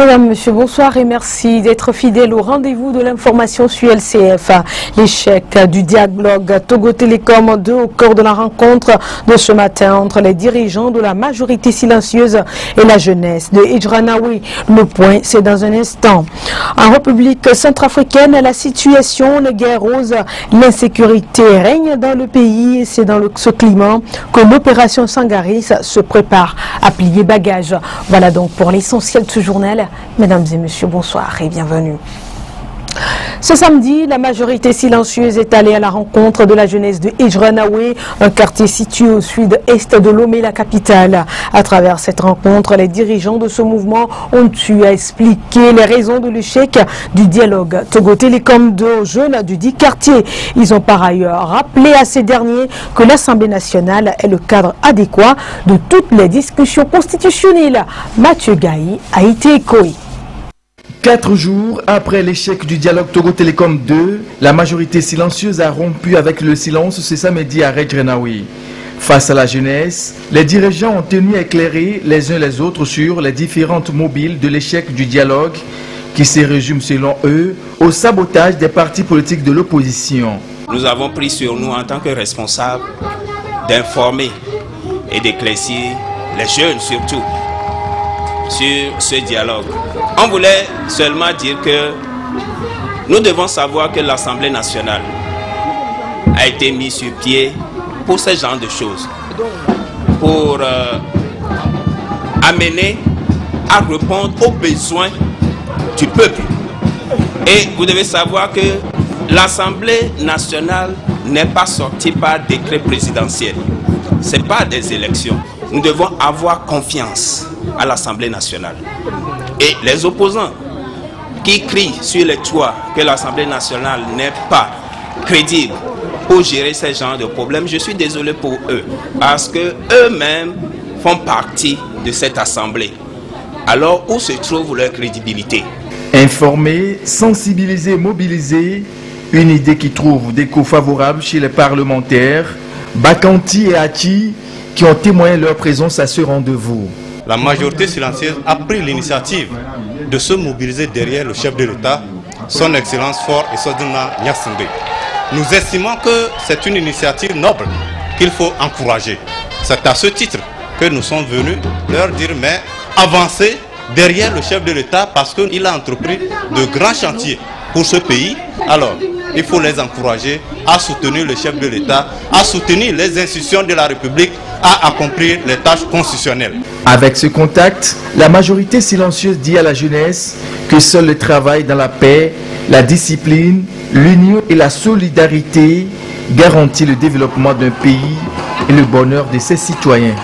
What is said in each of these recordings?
Mesdames, Messieurs, bonsoir et merci d'être fidèles au rendez-vous de l'information sur LCF. L'échec du dialogue Togo Télécom 2 au cœur de la rencontre de ce matin entre les dirigeants de la majorité silencieuse et la jeunesse de Hidjranaoui. Le point, c'est dans un instant. En République centrafricaine, la situation n'est guère rose. L'insécurité règne dans le pays et c'est dans ce climat que l'opération Sangaris se prépare à plier bagages. Voilà donc pour l'essentiel de ce journal. Mesdames et messieurs, bonsoir et bienvenue. Ce samedi, la majorité silencieuse est allée à la rencontre de la jeunesse de Hidjranaoui, un quartier situé au sud-est de Lomé, la capitale. À travers cette rencontre, les dirigeants de ce mouvement ont eu à expliquer les raisons de l'échec du dialogue Togo Télécom 2 aux jeunes du dit quartier. Ils ont par ailleurs rappelé à ces derniers que l'Assemblée nationale est le cadre adéquat de toutes les discussions constitutionnelles. Mathieu Gaï a été échoé. 4 jours après l'échec du dialogue Togo Télécom 2, la majorité silencieuse a rompu avec le silence ce samedi à Hidjranaoui. Face à la jeunesse, les dirigeants ont tenu à éclairer les uns les autres sur les différentes mobiles de l'échec du dialogue qui se résume selon eux au sabotage des partis politiques de l'opposition. Nous avons pris sur nous en tant que responsables d'informer et d'éclaircir les jeunes surtout sur ce dialogue. On voulait seulement dire que nous devons savoir que l'Assemblée nationale a été mise sur pied pour ce genre de choses, pour amener à répondre aux besoins du peuple. Et vous devez savoir que l'Assemblée nationale n'est pas sortie par décret présidentiel. Ce n'est pas des élections. Nous devons avoir confiance à l'Assemblée nationale. Et les opposants qui crient sur les toits que l'Assemblée nationale n'est pas crédible pour gérer ce genre de problèmes, je suis désolé pour eux, parce qu'eux-mêmes font partie de cette Assemblée. Alors, où se trouve leur crédibilité? Informer, sensibiliser, mobiliser, une idée qui trouve d'écho favorable chez les parlementaires, Bakanti et Hachi, qui ont témoigné leur présence à ce rendez-vous. La majorité silencieuse a pris l'initiative de se mobiliser derrière le chef de l'État, son Excellence Fort et Sodina Nyassindé. Nous estimons que c'est une initiative noble qu'il faut encourager. C'est à ce titre que nous sommes venus leur dire, mais avancez derrière le chef de l'État parce qu'il a entrepris de grands chantiers pour ce pays. Alors, il faut les encourager à soutenir le chef de l'État, à soutenir les institutions de la République, à accomplir les tâches constitutionnelles. Avec ce contact, la majorité silencieuse dit à la jeunesse que seul le travail dans la paix, la discipline, l'union et la solidarité garantit le développement d'un pays et le bonheur de ses citoyens.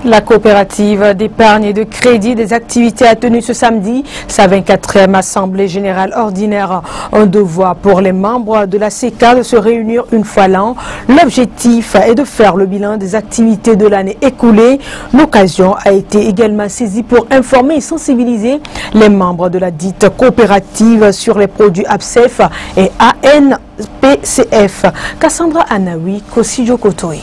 La coopérative d'épargne et de crédit des activités a tenu ce samedi sa 24e Assemblée Générale Ordinaire. Un devoir pour les membres de la CECA de se réunir une fois l'an. L'objectif est de faire le bilan des activités de l'année écoulée. L'occasion a été également saisie pour informer et sensibiliser les membres de la dite coopérative sur les produits APSEF et ANPCF. Cassandra Anaoui, Kosijo Kotoé.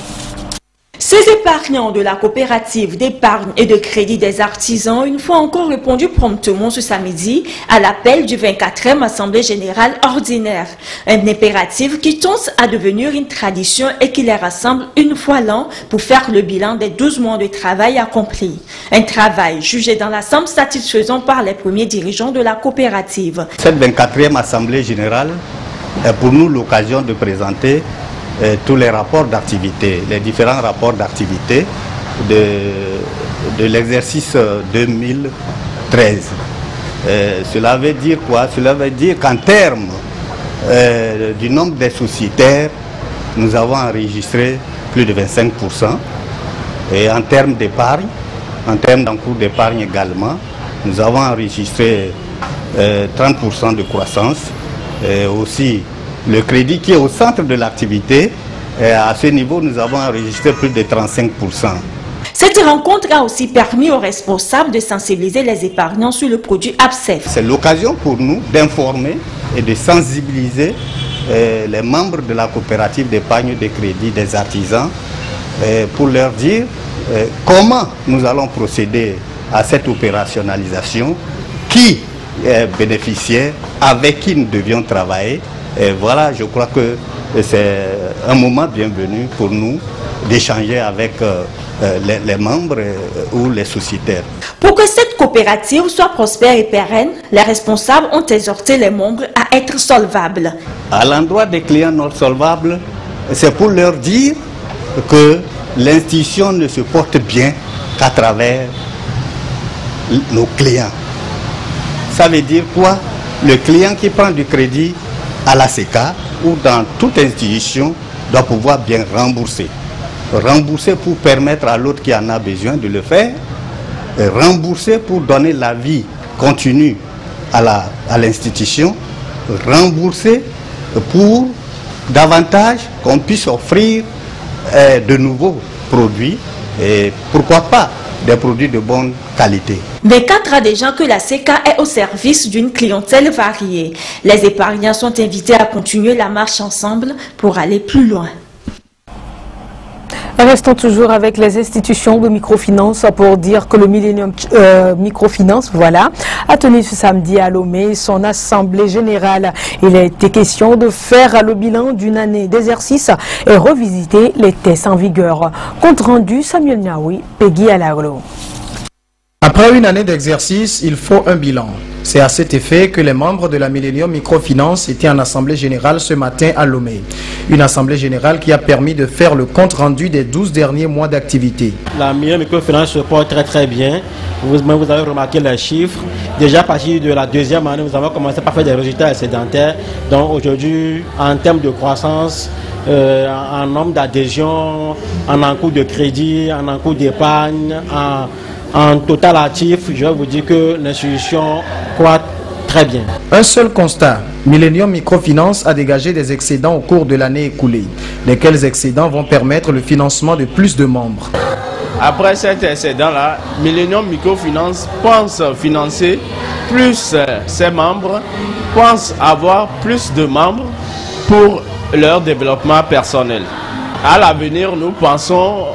Ces épargnants de la coopérative d'épargne et de crédit des artisans, une fois encore répondu promptement ce samedi à l'appel du 24e Assemblée Générale Ordinaire. Un impératif qui tend à devenir une tradition et qui les rassemble une fois l'an pour faire le bilan des 12 mois de travail accomplis. Un travail jugé dans l'ensemble satisfaisant par les premiers dirigeants de la coopérative. Cette 24e Assemblée Générale est pour nous l'occasion de présenter tous les rapports d'activité, les différents rapports d'activité de l'exercice 2013. Cela veut dire quoi? Cela veut dire qu'en termes du nombre des sociétaires, nous avons enregistré plus de 25%. Et en termes d'épargne, en termes d'encours d'épargne également, nous avons enregistré 30% de croissance. Et aussi, le crédit qui est au centre de l'activité, à ce niveau, nous avons enregistré plus de 35%. Cette rencontre a aussi permis aux responsables de sensibiliser les épargnants sur le produit APSEF. C'est l'occasion pour nous d'informer et de sensibiliser les membres de la coopérative d'épargne de crédit des artisans pour leur dire comment nous allons procéder à cette opérationnalisation, qui est bénéficiaire, avec qui nous devions travailler. Et voilà, je crois que c'est un moment bienvenu pour nous d'échanger avec les membres ou les sociétaires. Pour que cette coopérative soit prospère et pérenne, les responsables ont exhorté les membres à être solvables. À l'endroit des clients non solvables, c'est pour leur dire que l'institution ne se porte bien qu'à travers nos clients. Ça veut dire quoi? Le client qui prend du crédit à la CECA ou dans toute institution doit pouvoir bien rembourser. Rembourser pour permettre à l'autre qui en a besoin de le faire. Rembourser pour donner la vie continue à l'institution. Rembourser pour davantage qu'on puisse offrir de nouveaux produits et pourquoi pas des produits de bonne qualité. 24 ans déjà que la CECA est au service d'une clientèle variée. Les épargnants sont invités à continuer la marche ensemble pour aller plus loin. Restons toujours avec les institutions de microfinance pour dire que le Millennium Microfinance, a tenu ce samedi à Lomé son assemblée générale. Il a été question de faire le bilan d'une année d'exercice et revisiter les tests en vigueur. Compte rendu, Samuel Niaoui, Peggy Alaglo. Après une année d'exercice, il faut un bilan. C'est à cet effet que les membres de la Millennium Microfinance étaient en assemblée générale ce matin à Lomé. Une assemblée générale qui a permis de faire le compte rendu des 12 derniers mois d'activité. La Millennium Microfinance se porte très bien. Vous avez remarqué les chiffres. Déjà à partir de la deuxième année, nous avons commencé par faire des résultats excédentaires. Donc aujourd'hui, en termes de croissance, en nombre d'adhésions, en encours de crédit, en encours d'épargne, en total actif, je vais vous dire que l'institution croît très bien. Un seul constat, Millennium Microfinance a dégagé des excédents au cours de l'année écoulée. Lesquels excédents vont permettre le financement de plus de membres. Après cet excédent-là, Millennium Microfinance pense financer plus ses membres, pense avoir plus de membres pour leur développement personnel. À l'avenir, nous pensons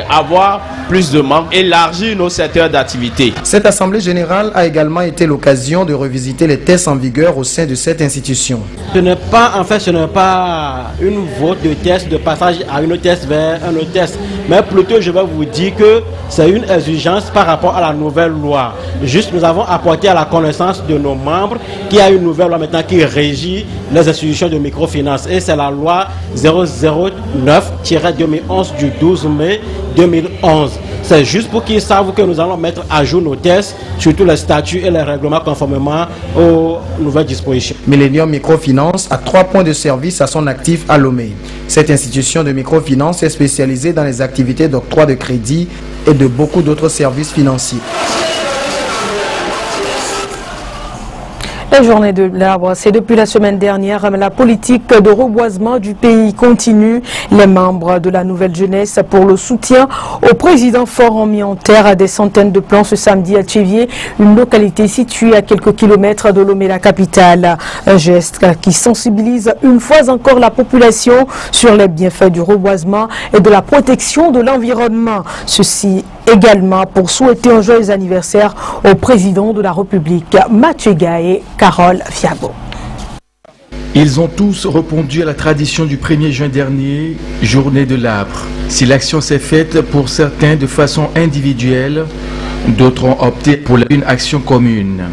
avoir plus de membres, élargir nos secteurs d'activité. Cette assemblée générale a également été l'occasion de revisiter les tests en vigueur au sein de cette institution. Ce n'est pas une vote de test, de passage à une autre test vers un autre test, mais plutôt je vais vous dire que c'est une exigence par rapport à la nouvelle loi. Juste, nous avons apporté à la connaissance de nos membres qu'il y a une nouvelle loi maintenant qui régit les institutions de microfinance et c'est la loi 009-2011 du 12 mai 2011. C'est juste pour qu'ils savent que nous allons mettre à jour nos tests, surtout les statuts et les règlements conformément aux nouvelles dispositions. Millennium Microfinance a 3 points de service à son actif à Lomé. Cette institution de microfinance est spécialisée dans les activités d'octroi de crédit et de beaucoup d'autres services financiers. La journée de l'arbre, c'est depuis la semaine dernière. La politique de reboisement du pays continue. Les membres de la Nouvelle Jeunesse pour le soutien au président Faure ont mis en terre des centaines de plants ce samedi à Tchévier, une localité située à quelques kilomètres de Lomé, la capitale. Un geste qui sensibilise une fois encore la population sur les bienfaits du reboisement et de la protection de l'environnement. Ceci également pour souhaiter un joyeux anniversaire au président de la République, Mathieu Gaé, Carole Fiago. Ils ont tous répondu à la tradition du 1er juin dernier, journée de l'arbre. Si l'action s'est faite pour certains de façon individuelle, d'autres ont opté pour une action commune.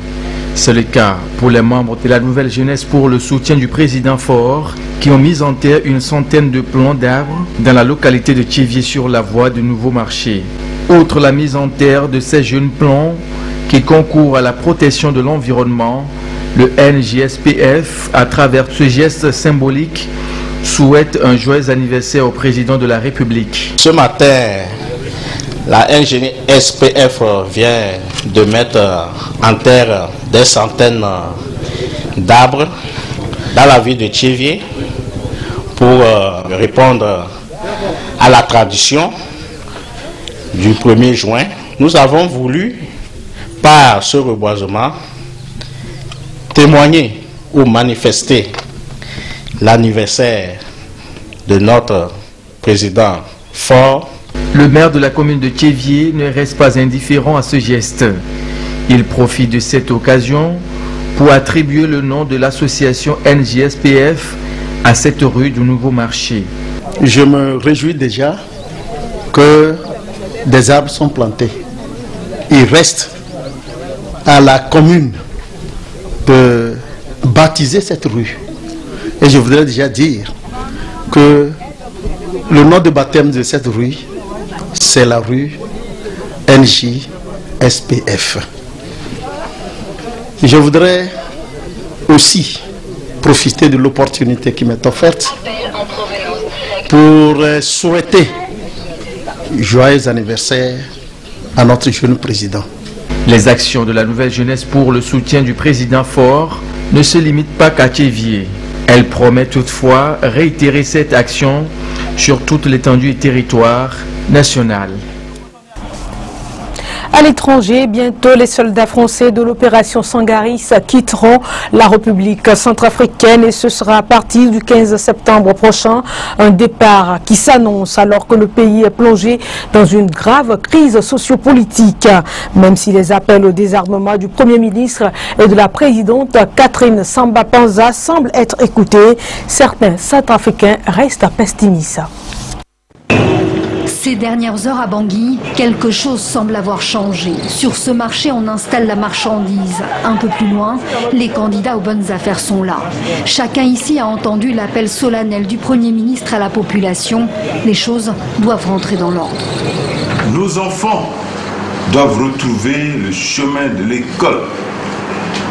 C'est le cas pour les membres de la Nouvelle Jeunesse pour le soutien du président Faure qui ont mis en terre une centaine de plants d'arbres dans la localité de Tchévier sur la voie de Nouveau Marché. Outre la mise en terre de ces jeunes plants qui concourent à la protection de l'environnement, le NJSPF, à travers ce geste symbolique, souhaite un joyeux anniversaire au président de la République. Ce matin, la NJSPF vient de mettre en terre des centaines d'arbres dans la ville de Tchévier pour répondre à la tradition du 1er juin. Nous avons voulu, par ce reboisement, témoigner ou manifester l'anniversaire de notre président fort. Le maire de la commune de Thiévié ne reste pas indifférent à ce geste. Il profite de cette occasion pour attribuer le nom de l'association NJSPF à cette rue du Nouveau Marché. Je me réjouis déjà que des arbres sont plantés. Il reste à la commune de baptiser cette rue. Et je voudrais déjà dire que le nom de baptême de cette rue, c'est la rue NJSPF. Je voudrais aussi profiter de l'opportunité qui m'est offerte pour souhaiter joyeux anniversaire à notre jeune président. Les actions de la nouvelle jeunesse pour le soutien du président Faure ne se limitent pas qu'à Thiévié. Elle promet toutefois réitérer cette action sur toute l'étendue du territoire national. À l'étranger, bientôt les soldats français de l'opération Sangaris quitteront la République centrafricaine et ce sera à partir du 15 septembre prochain. Un départ qui s'annonce alors que le pays est plongé dans une grave crise sociopolitique. Même si les appels au désarmement du Premier ministre et de la présidente Catherine Samba-Panza semblent être écoutés, certains Centrafricains restent pessimistes. Ces dernières heures à Bangui, quelque chose semble avoir changé. Sur ce marché, on installe la marchandise. Un peu plus loin, les candidats aux bonnes affaires sont là. Chacun ici a entendu l'appel solennel du Premier ministre à la population. Les choses doivent rentrer dans l'ordre. Nos enfants doivent retrouver le chemin de l'école.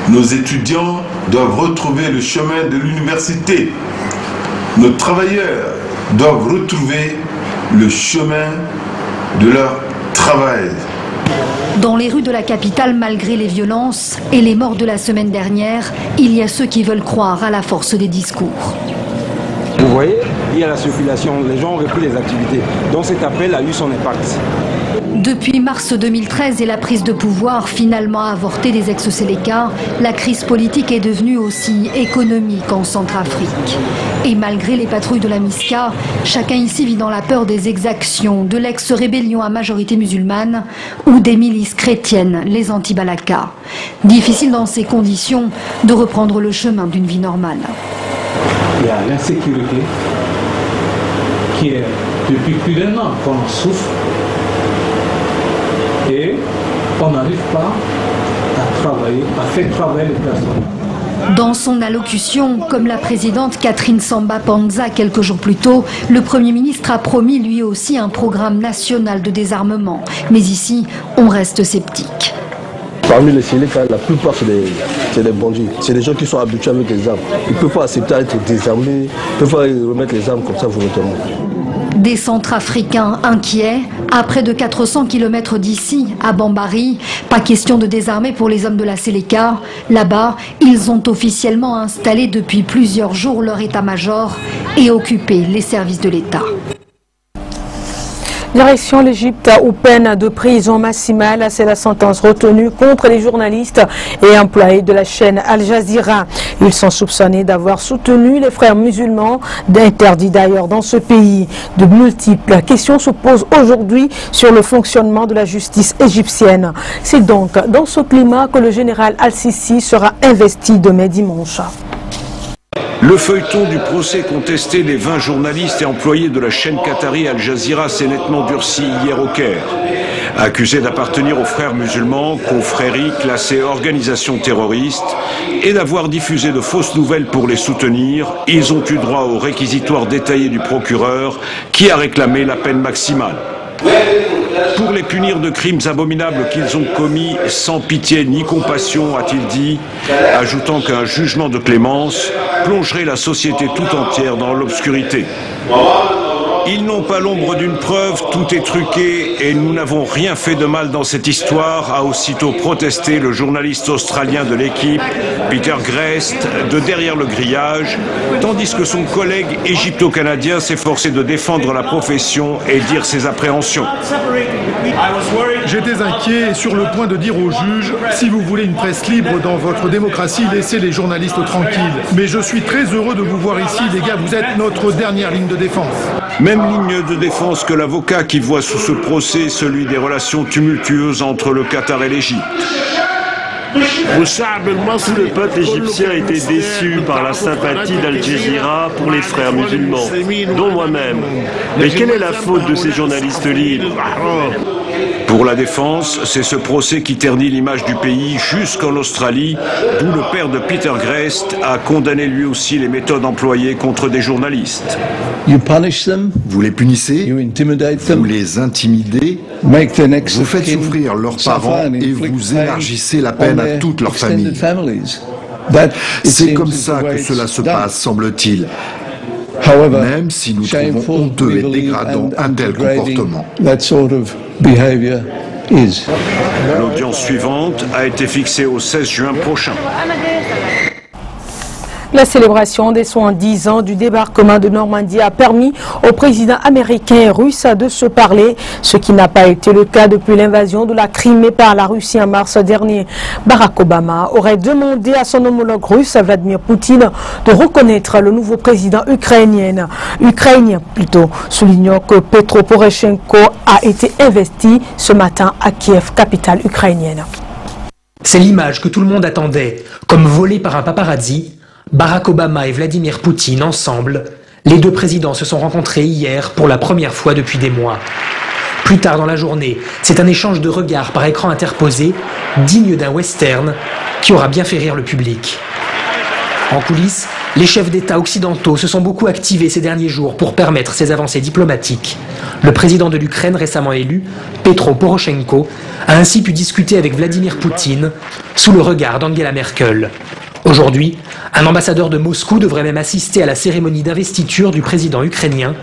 Nos étudiants doivent retrouver le chemin de l'université. Nos travailleurs doivent retrouver le chemin de leur travail. Dans les rues de la capitale, malgré les violences et les morts de la semaine dernière, il y a ceux qui veulent croire à la force des discours. Vous voyez, il y a la circulation, les gens ont repris les activités. Donc cet appel a eu son impact. Depuis mars 2013 et la prise de pouvoir finalement avortée des ex-Séléka, la crise politique est devenue aussi économique en Centrafrique. Et malgré les patrouilles de la MISCA, chacun ici vit dans la peur des exactions de l'ex-rébellion à majorité musulmane ou des milices chrétiennes, les anti-Balaka. Difficile dans ces conditions de reprendre le chemin d'une vie normale. Il y a l'insécurité qui est depuis plus d'un an qu'on souffre. Et on n'arrive pas à travailler, à faire travailler les personnes. Dans son allocution, comme la présidente Catherine Samba-Panza quelques jours plus tôt, le Premier ministre a promis lui aussi un programme national de désarmement. Mais ici, on reste sceptique. Parmi les Séléka, la plupart c'est des bandits. C'est des gens qui sont habitués avec les armes. Ils ne peuvent pas accepter d'être désarmés, ils ne peuvent pas remettre les armes comme ça volontairement. Des Centrafricains inquiets, à près de 400 km d'ici, à Bambari, pas question de désarmer pour les hommes de la Séléka. Là-bas, ils ont officiellement installé depuis plusieurs jours leur état-major et occupé les services de l'État. Direction l'Égypte aux peines de prison maximale, c'est la sentence retenue contre les journalistes et employés de la chaîne Al Jazeera. Ils sont soupçonnés d'avoir soutenu les frères musulmans, interdits d'ailleurs dans ce pays. De multiples questions se posent aujourd'hui sur le fonctionnement de la justice égyptienne. C'est donc dans ce climat que le général Al-Sisi sera investi demain dimanche. Le feuilleton du procès contesté des 20 journalistes et employés de la chaîne qatari Al Jazeera s'est nettement durci hier au Caire. Accusés d'appartenir aux frères musulmans, confrérie classée organisation terroriste, et d'avoir diffusé de fausses nouvelles pour les soutenir, ils ont eu droit au réquisitoire détaillé du procureur qui a réclamé la peine maximale. Pour les punir de crimes abominables qu'ils ont commis sans pitié ni compassion, a-t-il dit, ajoutant qu'un jugement de clémence plongerait la société tout entière dans l'obscurité. Ils n'ont pas l'ombre d'une preuve, tout est truqué et nous n'avons rien fait de mal dans cette histoire, a aussitôt protesté le journaliste australien de l'équipe, Peter Grest, de derrière le grillage, tandis que son collègue égypto-canadien s'efforçait de défendre la profession et dire ses appréhensions. J'étais inquiet et sur le point de dire au juge, si vous voulez une presse libre dans votre démocratie, laissez les journalistes tranquilles. Mais je suis très heureux de vous voir ici, les gars, vous êtes notre dernière ligne de défense. Même ligne de défense que l'avocat qui voit sous ce procès celui des relations tumultueuses entre le Qatar et l'Égypte. Tout le peuple égyptien était déçu par la sympathie d'Al Jazeera pour les frères musulmans, dont moi-même. Mais quelle est la faute de ces journalistes libres? Pour la défense, c'est ce procès qui ternit l'image du pays jusqu'en Australie, d'où le père de Peter Grest a condamné lui aussi les méthodes employées contre des journalistes. Vous les punissez, vous les intimidez, vous faites souffrir leurs parents et vous élargissez la peine à toute leur famille. C'est comme ça que cela se passe, semble-t-il. Même si nous trouvons honteux et dégradant un tel comportement. L'audience suivante a été fixée au 16 juin prochain. La célébration des 110 ans du débarquement de Normandie a permis aux présidents américains et russes de se parler, ce qui n'a pas été le cas depuis l'invasion de la Crimée par la Russie en mars dernier. Barack Obama aurait demandé à son homologue russe, Vladimir Poutine, de reconnaître le nouveau président ukrainien, soulignant que Petro Poroshenko a été investi ce matin à Kiev, capitale ukrainienne. C'est l'image que tout le monde attendait, comme volée par un paparazzi. Barack Obama et Vladimir Poutine ensemble, les deux présidents se sont rencontrés hier pour la première fois depuis des mois. Plus tard dans la journée, c'est un échange de regards par écran interposé, digne d'un western, qui aura bien fait rire le public. En coulisses, les chefs d'État occidentaux se sont beaucoup activés ces derniers jours pour permettre ces avancées diplomatiques. Le président de l'Ukraine récemment élu, Petro Poroshenko, a ainsi pu discuter avec Vladimir Poutine sous le regard d'Angela Merkel. Aujourd'hui, un ambassadeur de Moscou devrait même assister à la cérémonie d'investiture du président ukrainien,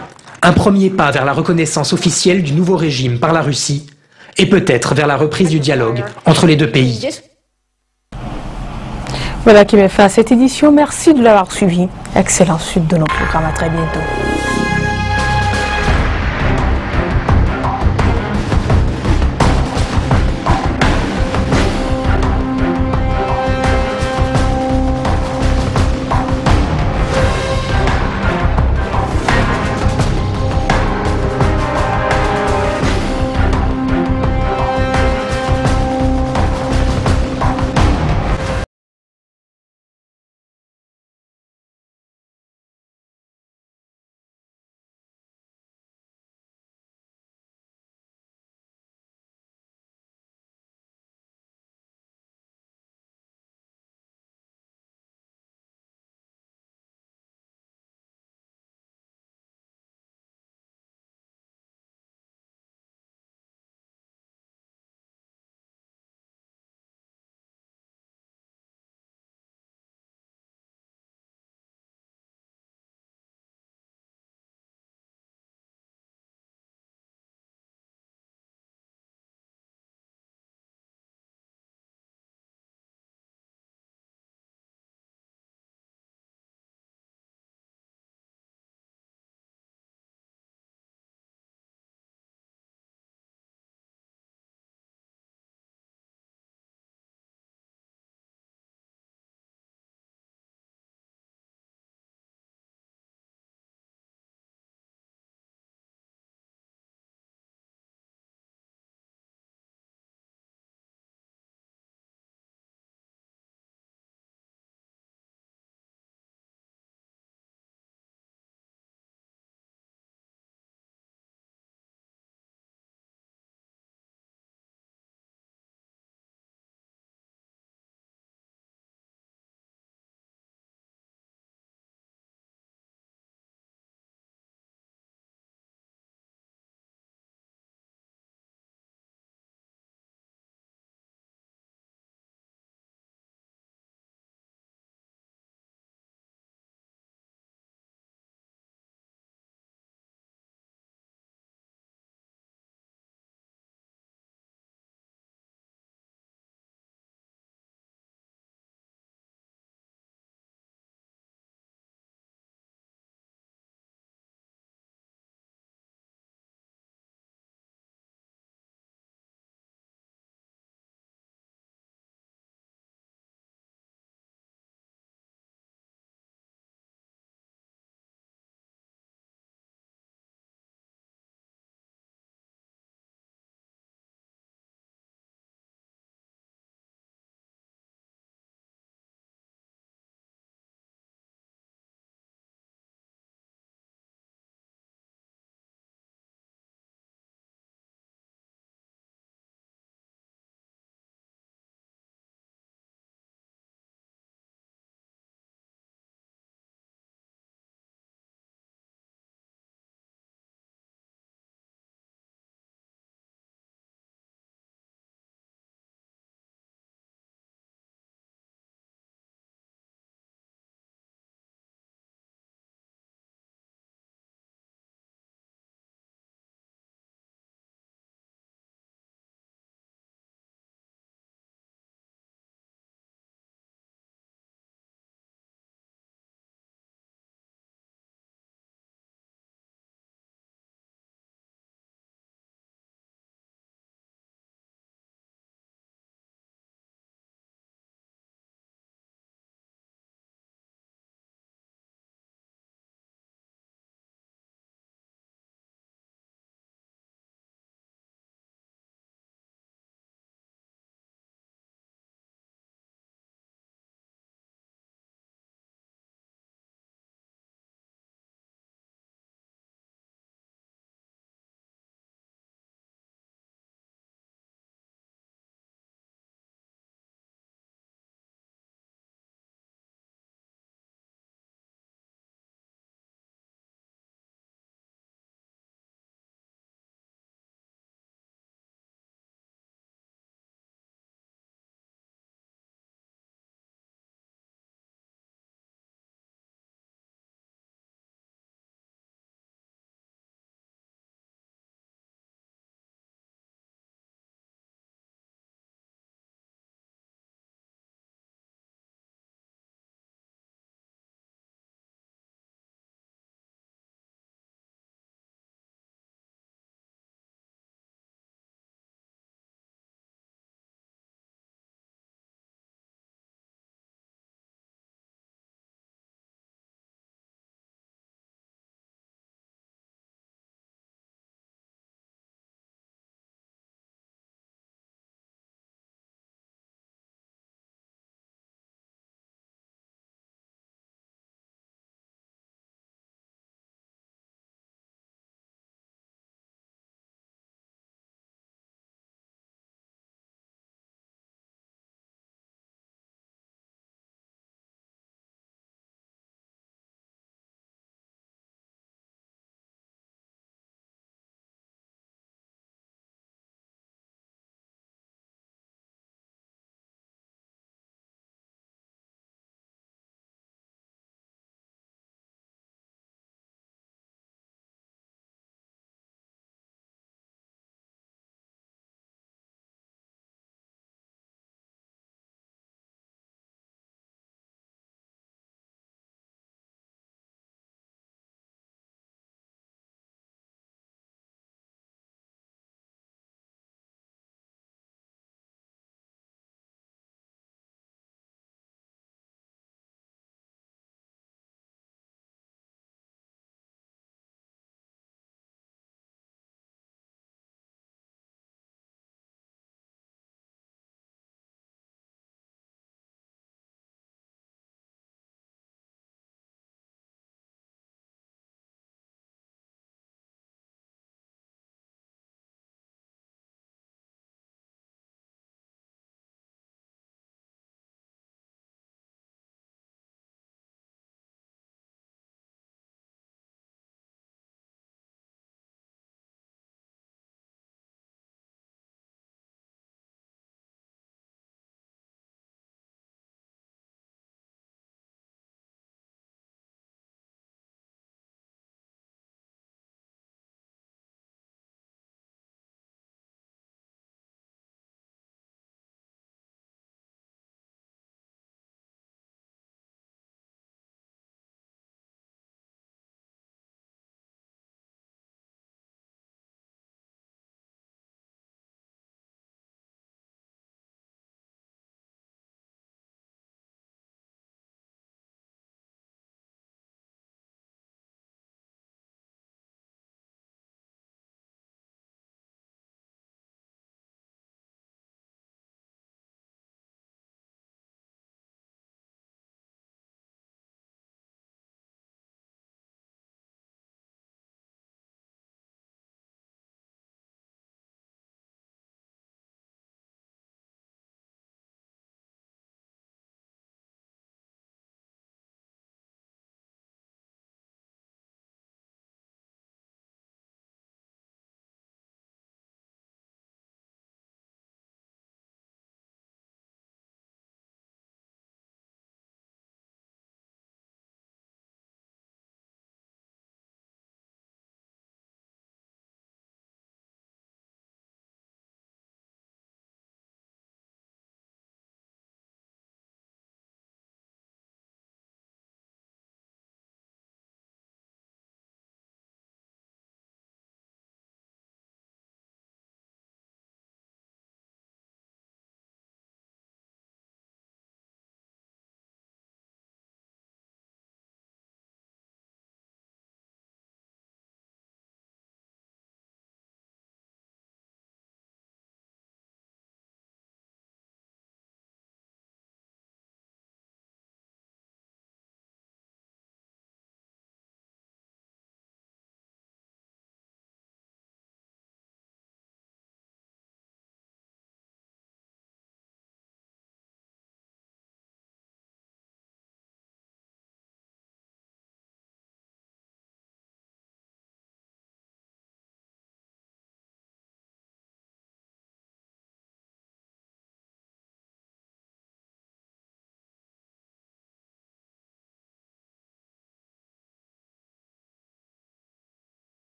un premier pas vers la reconnaissance officielle du nouveau régime par la Russie et peut-être vers la reprise du dialogue entre les deux pays. Voilà qui met fin à cette édition. Merci de l'avoir suivi. Excellente suite de nos programmes. À très bientôt.